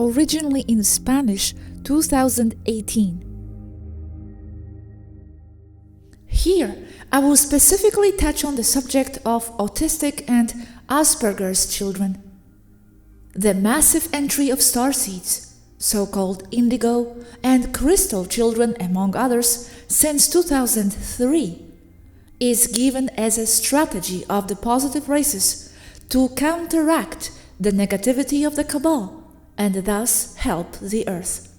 originally in Spanish 2018. Here, I will specifically touch on the subject of autistic and Asperger's children. The massive entry of starseeds, so-called indigo and crystal children among others, since 2003, is given as a strategy of the positive races to counteract the negativity of the cabal and thus help the earth.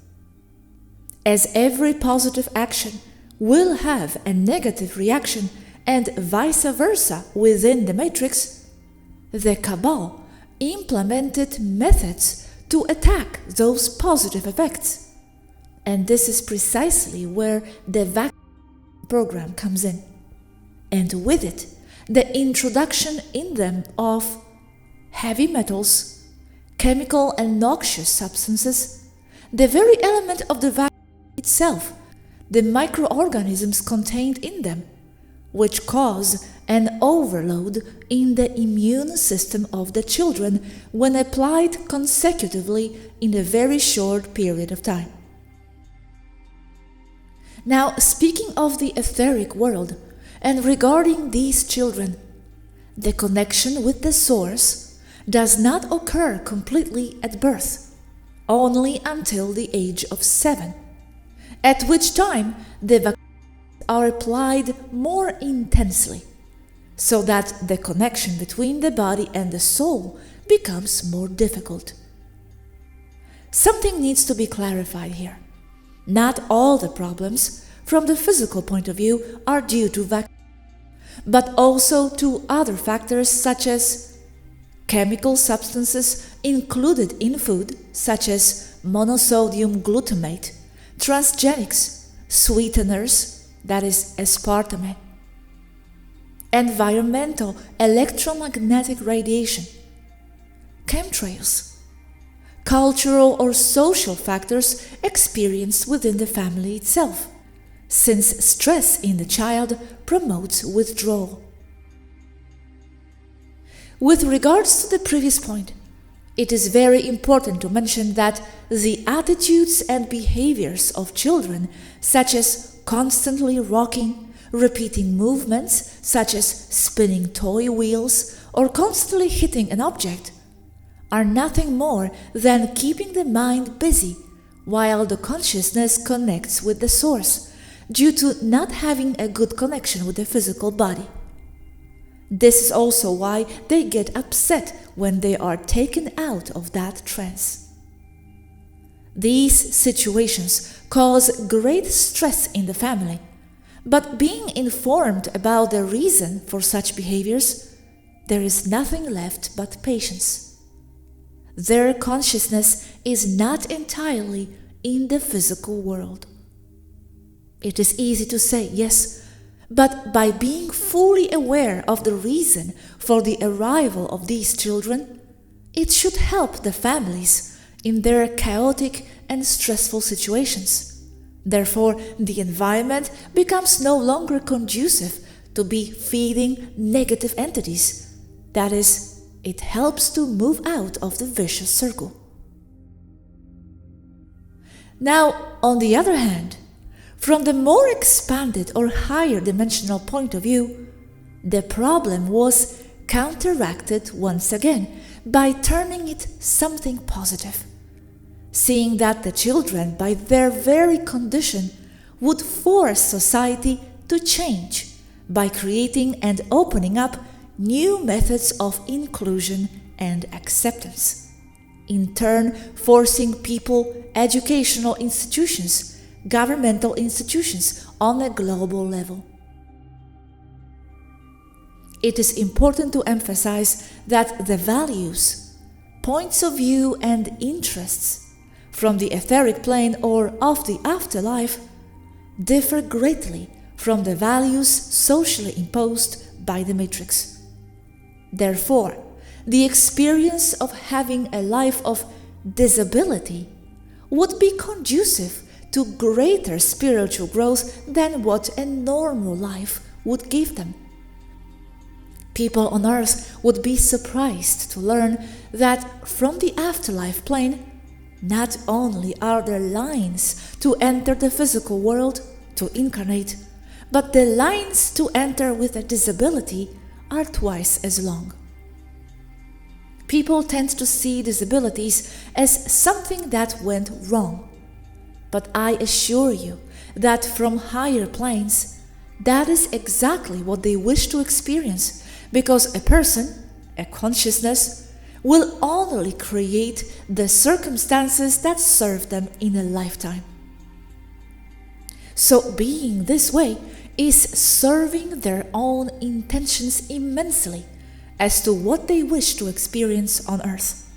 As every positive action will have a negative reaction and vice versa within the matrix, the cabal implemented methods to attack those positive effects. And this is precisely where the vaccine program comes in. And with it, the introduction in them of heavy metals, chemical and noxious substances, the very element of the vaccine itself, the microorganisms contained in them, which cause an overload in the immune system of the children when applied consecutively in a very short period of time. Now, speaking of the etheric world, and regarding these children, the connection with the source does not occur completely at birth, only until the age of 7, at which time the vaccines are applied more intensely, so that the connection between the body and the soul becomes more difficult. Something needs to be clarified here. Not all the problems, from the physical point of view, are due to vaccines, but also to other factors such as chemical substances included in food, such as monosodium glutamate, transgenics, sweeteners, that is aspartame, environmental electromagnetic radiation, chemtrails, cultural or social factors experienced within the family itself, since stress in the child promotes withdrawal. With regards to the previous point, it is very important to mention that the attitudes and behaviors of children, such as constantly rocking, repeating movements such as spinning toy wheels or constantly hitting an object, are nothing more than keeping the mind busy while the consciousness connects with the source, due to not having a good connection with the physical body. This is also why they get upset when they are taken out of that trance. These situations cause great stress in the family, but being informed about the reason for such behaviors, there is nothing left but patience. Their consciousness is not entirely in the physical world. It is easy to say, yes, but by being fully aware of the reason for the arrival of these children, it should help the families in their chaotic and stressful situations. Therefore, the environment becomes no longer conducive to be feeding negative entities. That is, it helps to move out of the vicious circle. Now, on the other hand, from the more expanded or higher dimensional point of view, the problem was counteracted once again by turning it something positive, seeing that the children, by their very condition, would force society to change by creating and opening up new methods of inclusion and acceptance, in turn forcing people, educational institutions, governmental institutions on a global level. It is important to emphasize that the values, points of view and interests from the etheric plane or of the afterlife differ greatly from the values socially imposed by the matrix. Therefore, the experience of having a life of disability would be conducive to greater spiritual growth than what a normal life would give them. People on earth would be surprised to learn that from the afterlife plane, Not only are there lines to enter the physical world, to incarnate, but the lines to enter with a disability are twice as long. People tend to see disabilities as something that went wrong. But I assure you that from higher planes, that is exactly what they wish to experience, because a person, a consciousness, will only create the circumstances that serve them in a lifetime. So being this way is serving their own intentions immensely as to what they wish to experience on earth.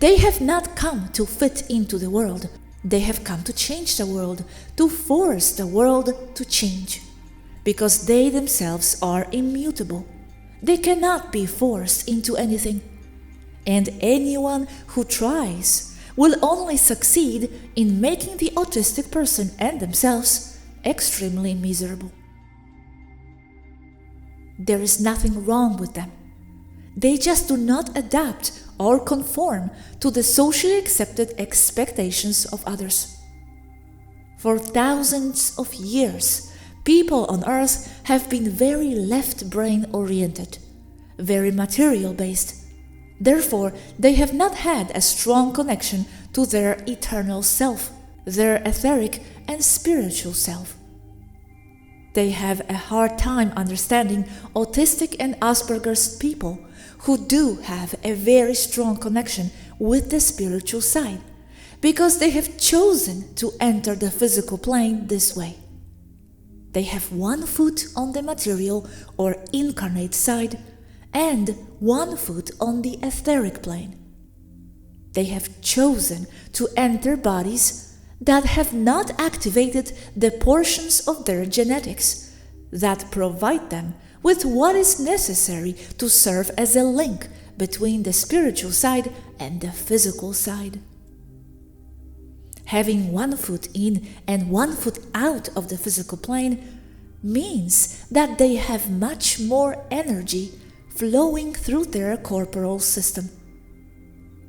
They have not come to fit into the world. They have come to change the world, to force the world to change, because they themselves are immutable. They cannot be forced into anything, and anyone who tries will only succeed in making the autistic person and themselves extremely miserable. There is nothing wrong with them. They just do not adapt or conform to the socially accepted expectations of others. For thousands of years, people on earth have been very left-brain oriented, very material-based. Therefore, they have not had a strong connection to their eternal self, their etheric and spiritual self. They have a hard time understanding autistic and Asperger's people who do have a very strong connection with the spiritual side, because they have chosen to enter the physical plane this way. They have one foot on the material or incarnate side and one foot on the etheric plane. They have chosen to enter bodies that have not activated the portions of their genetics that provide them with what is necessary to serve as a link between the spiritual side and the physical side. Having one foot in and one foot out of the physical plane means that they have much more energy flowing through their corporal system.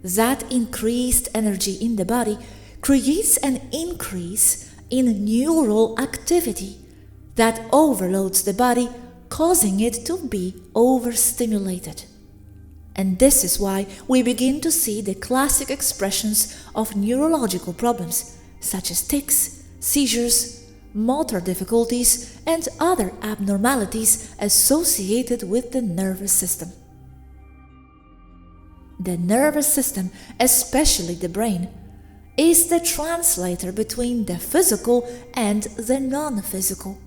That increased energy in the body creates an increase in neural activity that overloads the body, causing it to be overstimulated. And this is why we begin to see the classic expressions of neurological problems, such as tics, seizures, motor difficulties, and other abnormalities associated with the nervous system. The nervous system, especially the brain, is the translator between the physical and the non-physical.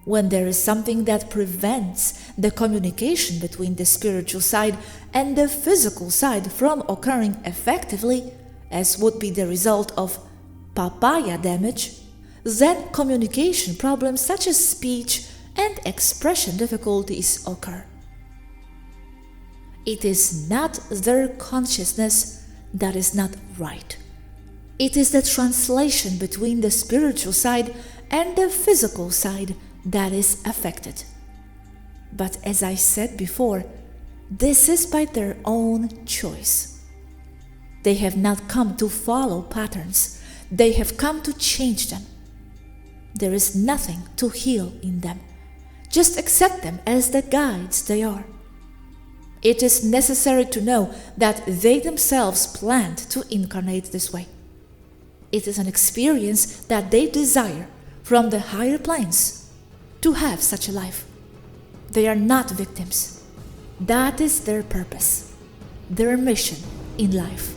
When there is something that prevents the communication between the spiritual side and the physical side from occurring effectively, as would be the result of papaya damage, then communication problems such as speech and expression difficulties occur. It is not their consciousness that is not right. It is the translation between the spiritual side and the physical side that is affected. But as I said before, this is by their own choice. They have not come to follow patterns. They have come to change them. There is nothing to heal in them. Just accept them as the guides they are. It is necessary to know that they themselves planned to incarnate this way. It is an experience that they desire from the higher planes to have such a life. They are not victims. That is their purpose, their mission in life.